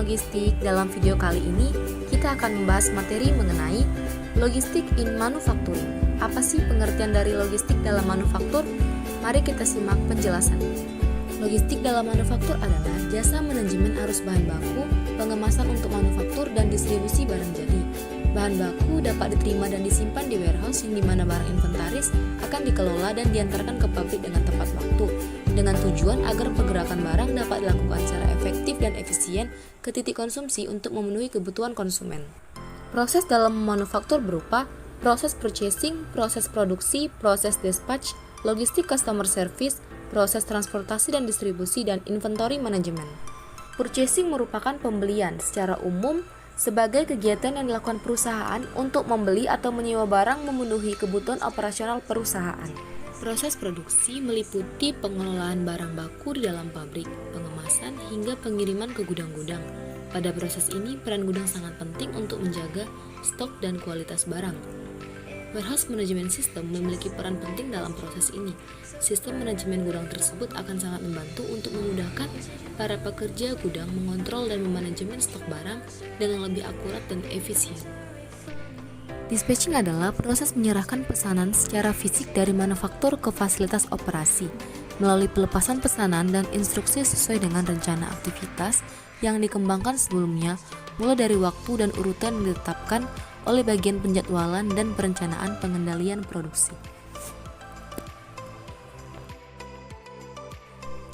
Logistik. Dalam video kali ini, kita akan membahas materi mengenai logistik in manufacturing. Apa sih pengertian dari logistik dalam manufaktur? Mari kita simak penjelasannya. Logistik dalam manufaktur adalah jasa manajemen arus bahan baku, pengemasan untuk manufaktur, dan distribusi barang jadi. Bahan baku dapat diterima dan disimpan di warehouse yang dimana barang inventaris akan dikelola dan diantarkan ke pabrik dengan tepat waktu, dengan tujuan agar pergerakan barang dapat dilakukan secara efektif dan efisien ke titik konsumsi untuk memenuhi kebutuhan konsumen. Proses dalam manufaktur berupa proses purchasing, proses produksi, proses dispatch, logistik customer service, proses transportasi dan distribusi, dan inventory management. Purchasing merupakan pembelian secara umum sebagai kegiatan yang dilakukan perusahaan untuk membeli atau menyewa barang memenuhi kebutuhan operasional perusahaan. Proses produksi meliputi pengelolaan barang baku di dalam pabrik, pengemasan, hingga pengiriman ke gudang-gudang. Pada proses ini, peran gudang sangat penting untuk menjaga stok dan kualitas barang. Warehouse Management System memiliki peran penting dalam proses ini. Sistem manajemen gudang tersebut akan sangat membantu untuk memudahkan para pekerja gudang mengontrol dan memanajemen stok barang dengan lebih akurat dan efisien. Dispatching adalah proses menyerahkan pesanan secara fisik dari manufaktur ke fasilitas operasi melalui pelepasan pesanan dan instruksi sesuai dengan rencana aktivitas yang dikembangkan sebelumnya, mulai dari waktu dan urutan yang ditetapkan oleh bagian penjadwalan dan perencanaan pengendalian produksi.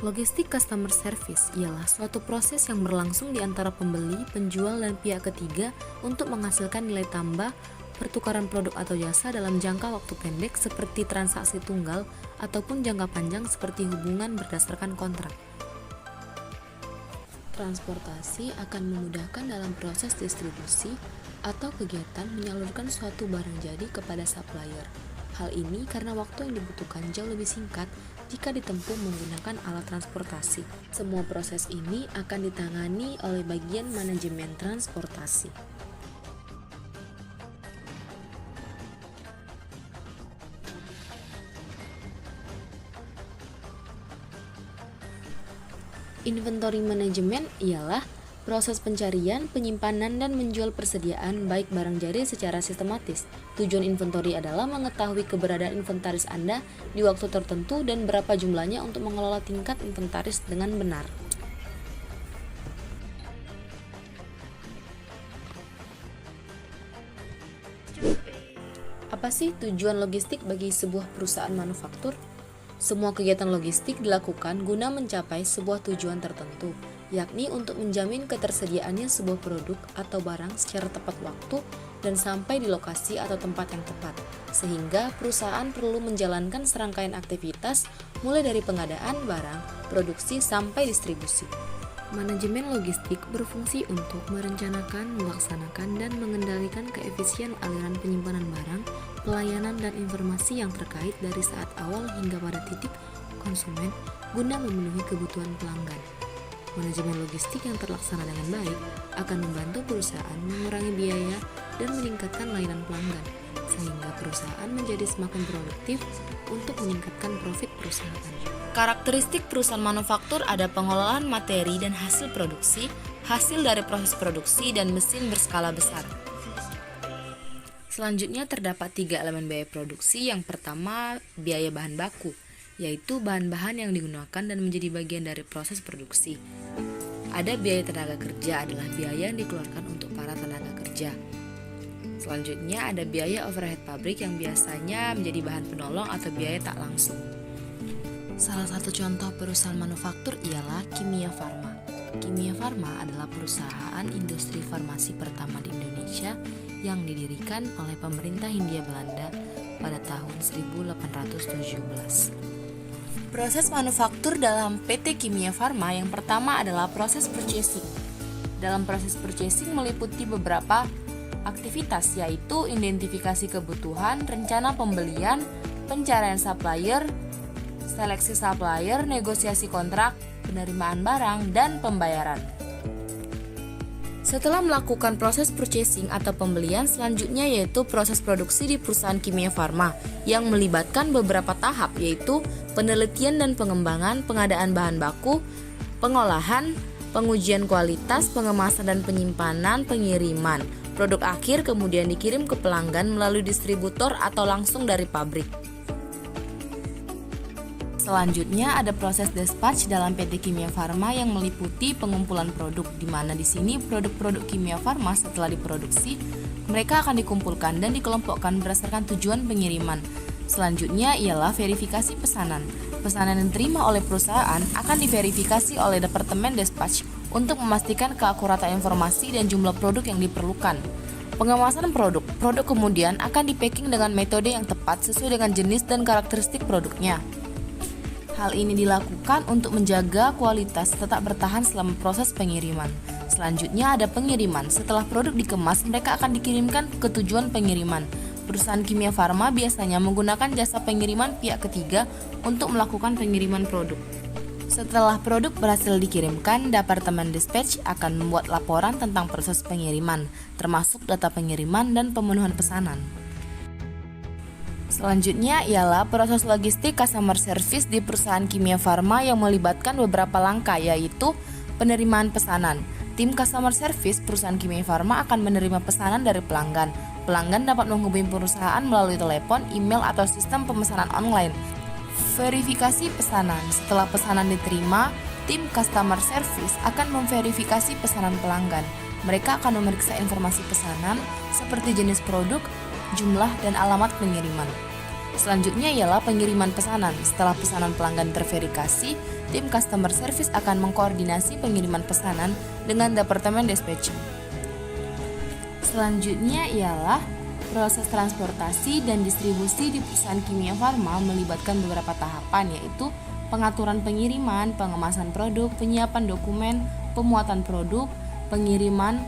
Logistik customer service ialah suatu proses yang berlangsung di antara pembeli, penjual, dan pihak ketiga untuk menghasilkan nilai tambah pertukaran produk atau jasa dalam jangka waktu pendek seperti transaksi tunggal ataupun jangka panjang seperti hubungan berdasarkan kontrak. Transportasi akan memudahkan dalam proses distribusi atau kegiatan menyalurkan suatu barang jadi kepada supplier. Hal ini karena waktu yang dibutuhkan jauh lebih singkat jika ditempuh menggunakan alat transportasi. Semua proses ini akan ditangani oleh bagian manajemen transportasi. Inventory management ialah proses pencarian, penyimpanan, dan menjual persediaan baik barang jadi secara sistematis. Tujuan inventory adalah mengetahui keberadaan inventaris Anda di waktu tertentu dan berapa jumlahnya untuk mengelola tingkat inventaris dengan benar. Apa sih tujuan logistik bagi sebuah perusahaan manufaktur? Semua kegiatan logistik dilakukan guna mencapai sebuah tujuan tertentu, yakni untuk menjamin ketersediaannya sebuah produk atau barang secara tepat waktu dan sampai di lokasi atau tempat yang tepat, sehingga perusahaan perlu menjalankan serangkaian aktivitas mulai dari pengadaan barang, produksi, sampai distribusi. Manajemen logistik berfungsi untuk merencanakan, melaksanakan, dan mengendalikan keefisien aliran penyimpanan barang, pelayanan, dan informasi yang terkait dari saat awal hingga pada titik konsumen guna memenuhi kebutuhan pelanggan. Manajemen logistik yang terlaksana dengan baik akan membantu perusahaan mengurangi biaya dan meningkatkan layanan pelanggan, sehingga perusahaan menjadi semakin produktif untuk meningkatkan profit perusahaan. Karakteristik perusahaan manufaktur ada pengelolaan materi dan hasil produksi, hasil dari proses produksi, dan mesin berskala besar. Selanjutnya terdapat 3 elemen biaya produksi. Yang pertama, biaya bahan baku, yaitu bahan-bahan yang digunakan dan menjadi bagian dari proses produksi. Ada biaya tenaga kerja, adalah biaya yang dikeluarkan untuk para tenaga kerja. Selanjutnya ada biaya overhead pabrik yang biasanya menjadi bahan penolong atau biaya tak langsung. Salah satu contoh perusahaan manufaktur ialah Kimia Farma. Kimia Farma adalah perusahaan industri farmasi pertama di Indonesia yang didirikan oleh pemerintah Hindia Belanda pada tahun 1817. Proses manufaktur dalam PT Kimia Farma yang pertama adalah proses purchasing. Dalam proses purchasing meliputi beberapa aktivitas, yaitu identifikasi kebutuhan, rencana pembelian, pencarian supplier, seleksi supplier, negosiasi kontrak, penerimaan barang, dan pembayaran. Setelah melakukan proses purchasing atau pembelian, selanjutnya yaitu proses produksi di perusahaan Kimia Farma yang melibatkan beberapa tahap, yaitu penelitian dan pengembangan, pengadaan bahan baku, pengolahan, pengujian kualitas, pengemasan dan penyimpanan, pengiriman. Produk akhir kemudian dikirim ke pelanggan melalui distributor atau langsung dari pabrik. Selanjutnya ada proses dispatch dalam PT Kimia Farma yang meliputi pengumpulan produk, di mana di sini produk-produk kimia farma setelah diproduksi, mereka akan dikumpulkan dan dikelompokkan berdasarkan tujuan pengiriman. Selanjutnya ialah verifikasi pesanan. Pesanan yang diterima oleh perusahaan akan diverifikasi oleh Departemen Dispatch untuk memastikan keakuratan informasi dan jumlah produk yang diperlukan. Pengemasan produk. Produk kemudian akan dipacking dengan metode yang tepat sesuai dengan jenis dan karakteristik produknya. Hal ini dilakukan untuk menjaga kualitas tetap bertahan selama proses pengiriman. Selanjutnya ada pengiriman. Setelah produk dikemas, mereka akan dikirimkan ke tujuan pengiriman. Perusahaan kimia farma biasanya menggunakan jasa pengiriman pihak ketiga untuk melakukan pengiriman produk. Setelah produk berhasil dikirimkan, Departemen Dispatch akan membuat laporan tentang proses pengiriman, termasuk data pengiriman dan pemenuhan pesanan. Selanjutnya ialah proses logistik customer service di perusahaan kimia farma yang melibatkan beberapa langkah, yaitu penerimaan pesanan. Tim customer service perusahaan kimia farma akan menerima pesanan dari pelanggan. Pelanggan dapat menghubungi perusahaan melalui telepon, email, atau sistem pemesanan online. Verifikasi pesanan. Setelah pesanan diterima, tim customer service akan memverifikasi pesanan pelanggan. Mereka akan memeriksa informasi pesanan seperti jenis produk, jumlah, dan alamat pengiriman. Selanjutnya ialah pengiriman pesanan. Setelah pesanan pelanggan terverifikasi, tim customer service akan mengkoordinasi pengiriman pesanan dengan Departemen Dispatching. Selanjutnya ialah proses transportasi dan distribusi di perusahaan kimia farma melibatkan beberapa tahapan, yaitu pengaturan pengiriman, pengemasan produk, penyiapan dokumen, pemuatan produk, pengiriman.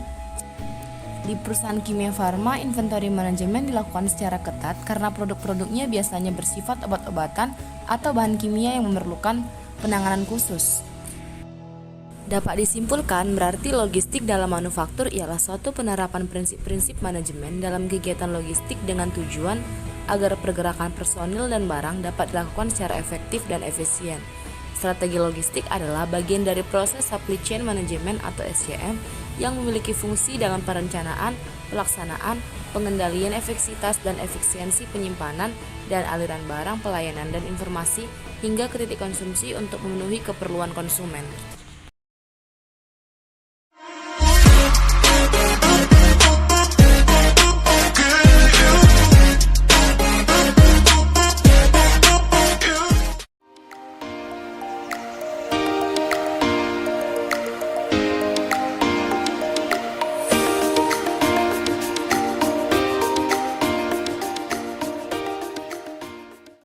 Di perusahaan kimia farma, inventory manajemen dilakukan secara ketat karena produk-produknya biasanya bersifat obat-obatan atau bahan kimia yang memerlukan penanganan khusus. Dapat disimpulkan, berarti logistik dalam manufaktur ialah suatu penerapan prinsip-prinsip manajemen dalam kegiatan logistik dengan tujuan agar pergerakan personil dan barang dapat dilakukan secara efektif dan efisien. Strategi logistik adalah bagian dari proses supply chain management atau SCM yang memiliki fungsi dalam perencanaan, pelaksanaan, pengendalian efektivitas dan efisiensi penyimpanan dan aliran barang, pelayanan dan informasi hingga ke titik konsumsi untuk memenuhi keperluan konsumen.